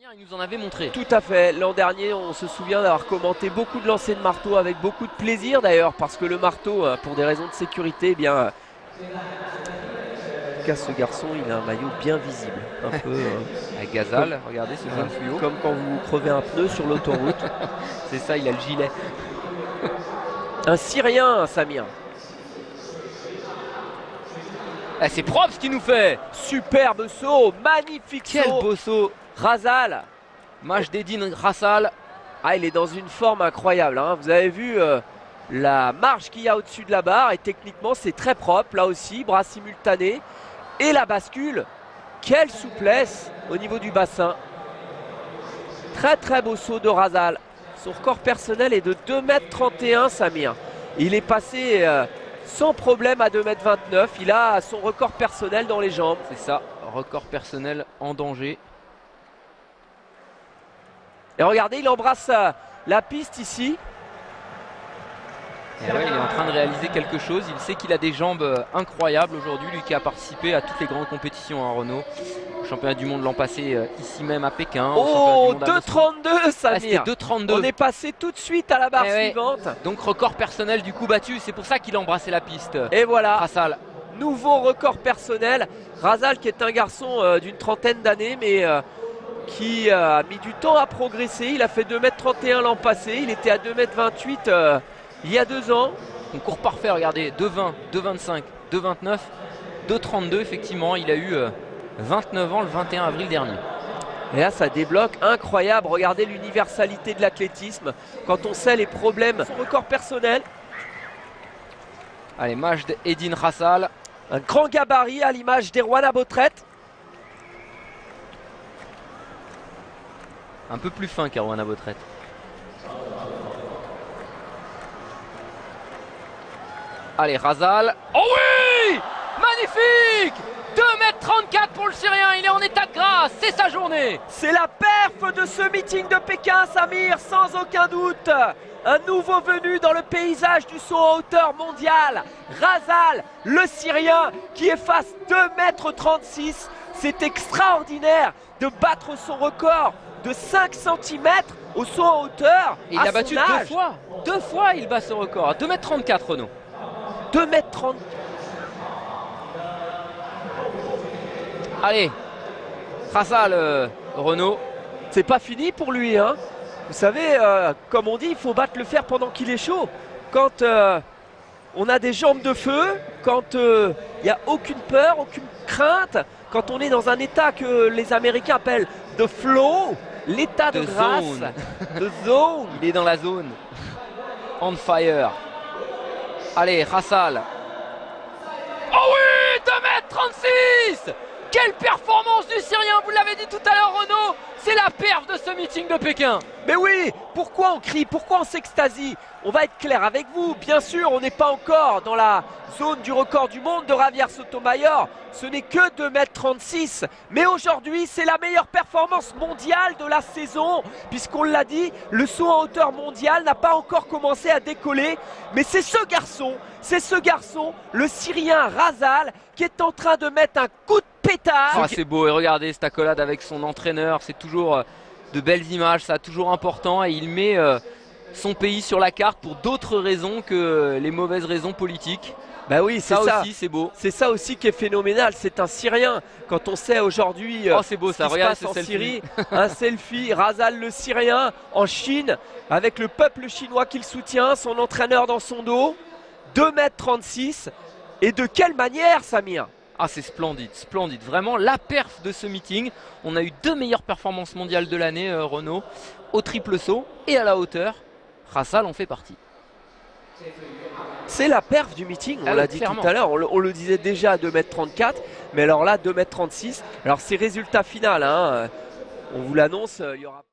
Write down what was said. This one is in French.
Il nous en avait montré. Tout à fait. L'an dernier, on se souvient d'avoir commenté beaucoup de lancers de marteau avec beaucoup de plaisir d'ailleurs, parce que le marteau, pour des raisons de sécurité, eh bien, en tout cas, ce garçon, il a un maillot bien visible. Un peu. Avec Gazal, regardez ce jaune fluo. Comme quand vous crevez un pneu sur l'autoroute. C'est ça, il a le gilet. Un Syrien, Samir. Ah, c'est propre ce qu'il nous fait. Superbe saut, magnifique Quel saut. beau saut. Razal. Majdeddine Rassal. Ah, il est dans une forme incroyable, hein. Vous avez vu la marge qu'il y a au-dessus de la barre, et techniquement c'est très propre là aussi, bras simultanés. Et la bascule, quelle souplesse au niveau du bassin. Très très beau saut de Razal. Son record personnel est de 2,31 m, Samir. Il est passé sans problème à 2,29 m. Il a son record personnel dans les jambes. C'est ça, record personnel en danger. Et regardez, il embrasse la piste ici. Et ouais, il est en train de réaliser quelque chose. Il sait qu'il a des jambes incroyables aujourd'hui. Lui qui a participé à toutes les grandes compétitions, hein, Renaud. Au championnat du monde l'an passé, ici même à Pékin. Oh, 2,32 Samir. Ah, 2,32. On est passé tout de suite à la barre suivante. Ouais. Donc record personnel du coup battu. C'est pour ça qu'il a embrassé la piste. Et voilà. Rassal. Nouveau record personnel. Razal qui est un garçon d'une trentaine d'années, mais qui a mis du temps à progresser. Il a fait 2,31 m l'an passé. Il était à 2,28 m il y a 2 ans. Concours parfait, regardez. 2,20, 2,25, 2,29, 2,32 effectivement. Il a eu 29 ans le 21 avril dernier. Et là, ça débloque, incroyable. Regardez l'universalité de l'athlétisme. Quand on sait les problèmes, son record personnel. Allez, Majdeddine Rassal. Un grand gabarit à l'image d'Erwan Abotret. Un peu plus fin qu'Erwan Abotret. Allez, Razal. Oh oui! Magnifique! 2,34 m pour le Syrien, il est en état de grâce, c'est sa journée. C'est la perf de ce meeting de Pékin, Samir, sans aucun doute. Un nouveau venu dans le paysage du saut en hauteur mondial. Razal, le Syrien, qui efface 2,36 m. C'est extraordinaire de battre son record de 5 cm au saut en hauteur. Et il a battu 2 fois. 2 fois il bat ce record. 2,34 m Renaud. 2,34 m. Allez, Rassal, Renaud. C'est pas fini pour lui, hein. Vous savez, comme on dit, il faut battre le fer pendant qu'il est chaud. Quand on a des jambes de feu, quand il n'y a aucune peur, aucune crainte, quand on est dans un état que les Américains appellent the flow, l'état de grâce, zone. the zone. Il est dans la zone. On fire. Allez, Rassal. Oh oui, 2,36 m. Quelle performance du Syrien, vous l'avez dit tout à l'heure Renaud. C'est la perf de ce meeting de Pékin. Mais oui, pourquoi on crie, pourquoi on s'extasie? On va être clair avec vous, bien sûr, on n'est pas encore dans la zone du record du monde de Javier Sotomayor. Ce n'est que 2,36 m. Mais aujourd'hui, c'est la meilleure performance mondiale de la saison. Puisqu'on l'a dit, le saut en hauteur mondial n'a pas encore commencé à décoller. Mais c'est ce garçon, le Syrien Razal, qui est en train de mettre un coup de pétard. Ah, c'est beau, et regardez cette accolade avec son entraîneur, c'est toujours de belles images, ça toujours important, et il met son pays sur la carte pour d'autres raisons que les mauvaises raisons politiques. Bah oui, c'est ça aussi, c'est beau. C'est ça aussi qui est phénoménal, c'est un Syrien. Quand on sait aujourd'hui oh, c'est beau, ça, regarde en Syrie, un selfie, Razal le Syrien en Chine, avec le peuple chinois qu'il soutient, son entraîneur dans son dos, 2,36 m. Et de quelle manière, Samir? Ah, c'est splendide, splendide. Vraiment, la perf de ce meeting. On a eu 2 meilleures performances mondiales de l'année, Renaud, au triple saut et à la hauteur. Rassal en fait partie. C'est la perf du meeting, on l'a dit tout à l'heure. On le disait déjà à 2,34 m, mais alors là, 2,36 m. Alors, c'est résultat final, hein. On vous l'annonce, il y aura...